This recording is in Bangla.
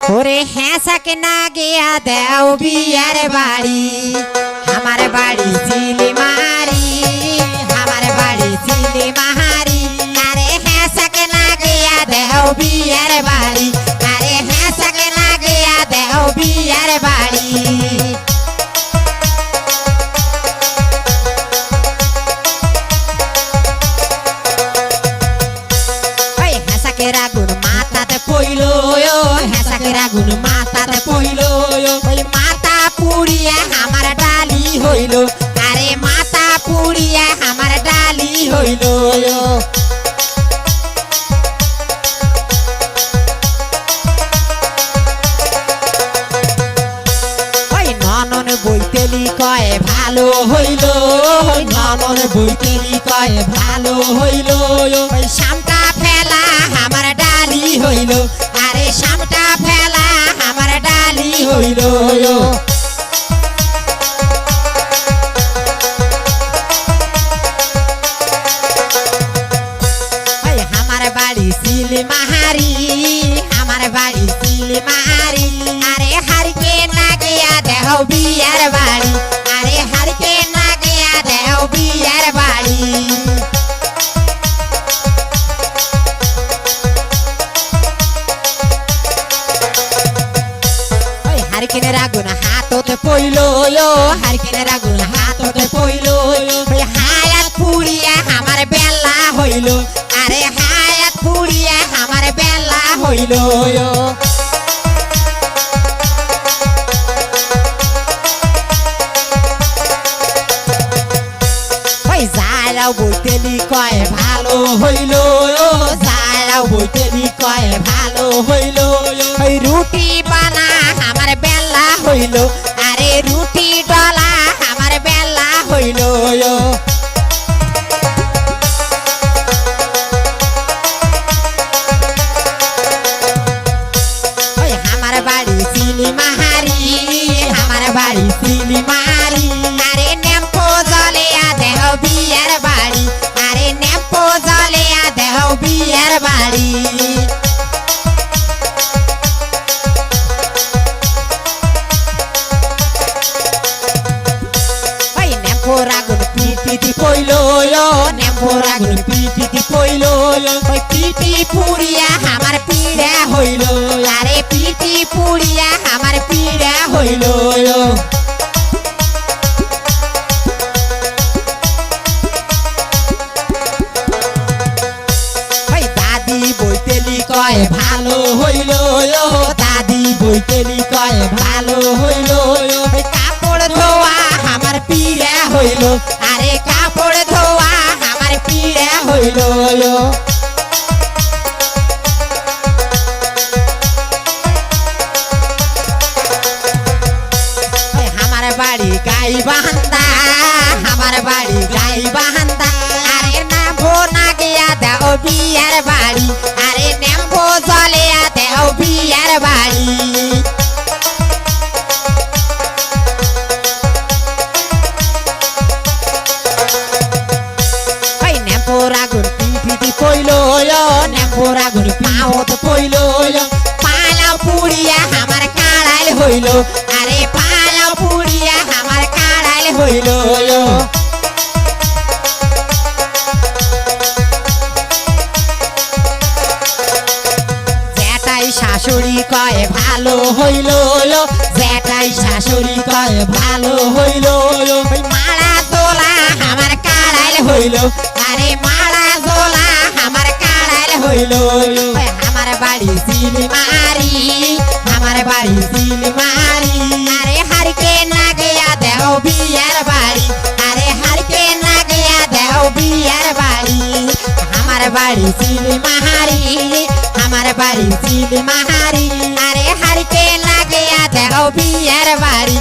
ওরে হ্যাঁসাকে না গিয়া দেও বিয়ার বাড়ি আমার বাড়ি চিলিমারি আমার বাড়ি চিলিমারি আরে হ্যাঁসাকে না গিয়া দেও বিয়ার বাড়ি আরে হ্যাঁসাকে না গিয়া দেও বিয়ার বাড়ি আগুন মাথাতে পইলো হেসাকের আগুন মাথাতে পইলো ওই মাথা পুড়িয়া আমার ডালি হইলো আরে মাথা পুড়িয়া আমার ডালি হইলো ওই ননন বইতেলি কয় ভালো হইলো ননন বইতেলি কয় ভালো হইলো ওই শামটা ফেলা আমার ডালি হইলো আরে শামটা ফেলা আমার ডালি হইলো আমার বাড়ি চিলিমারি আমার বাড়ি চিলিমারি আরে হারকে না গিয়া দেহ বিয়ার বাড়ি আরে হারকে না গিয়া দেহ বিয়ার বাড়ি হারকেনের আগুন হাততে পইলো হারকেনের আগুন হাততে পইলো হায়াত পুড়িয়া আমার বেলা হইলো আরে হায়াত পুড়িয়া আমার বেলা হইলো যারাও বইতেলি কয় ভালো হইলো যারাও বইতেলি কয় ভালো হইলো রুটি বানা আমার বেলা হইলো আরে রুটি ডলা আমার বেলা হইলো আমার বাড়ি চিলিমারি আমার বাড়ি চিলিমারি আরে নেম্পো জলিয়া দেহ বিয়ার বাড়ি আরে নেম্পো জলিয়া দেহ বিয়ার বাড়ি নেম্পোর আগুন পিপিটি পইলো নেম্পোর আগুন পিপিটি পইলো ওই পিটি পুড়িয়া আমার পিড়া হইলো আরে পিটি পুড়িয়া আমার পিড়া হইলো দাদি বইতেলি কয় ভালো হইলো দাদি বইতেলি কয় ভালো হইলো কাপড় ধোয়া আমার পিড়া হইলো আরে কাপড় ধোয়া আমার পিড়া হইলো আমার বাড়ি গাই বাহান্দা আমার বাড়ি গাই বাহান্দা আরে নামবো না গিয়া দেও বিয়ার বাড়ি আরে নেমবো জলিয়া দেও বিয়ার বাড়ি নেমপোর আগুন পিপিটি পইলো নেমপোর আগুন পাওত পইলো পালা পুড়িয়া আমার কাড়াইল হইলো আরে পালা পুড়িয়া আমার কাড়াইল হইলো জেঠাই শাশুড়ি কয় ভালো হইলো জেঠাই শাশুড়ি কয় ভালো হইলো মালা দোলা আমার কাড়াইল হইলো আরে মালা দোলা আমার কাড়াইল হইলো আমার বাড়ি চিলিমারি আমার বাড়ি চিলিমারি আরে হারকে না গিয়া দেও বিয়ার বাড়ি আরে হারকে না গিয়া দেও বিয়ার বাড়ি আমার বাড়ি চিলিমারি আমার বাড়ি চিলিমারি আরে হারকে না গিয়া দেও বিয়ার বাড়ি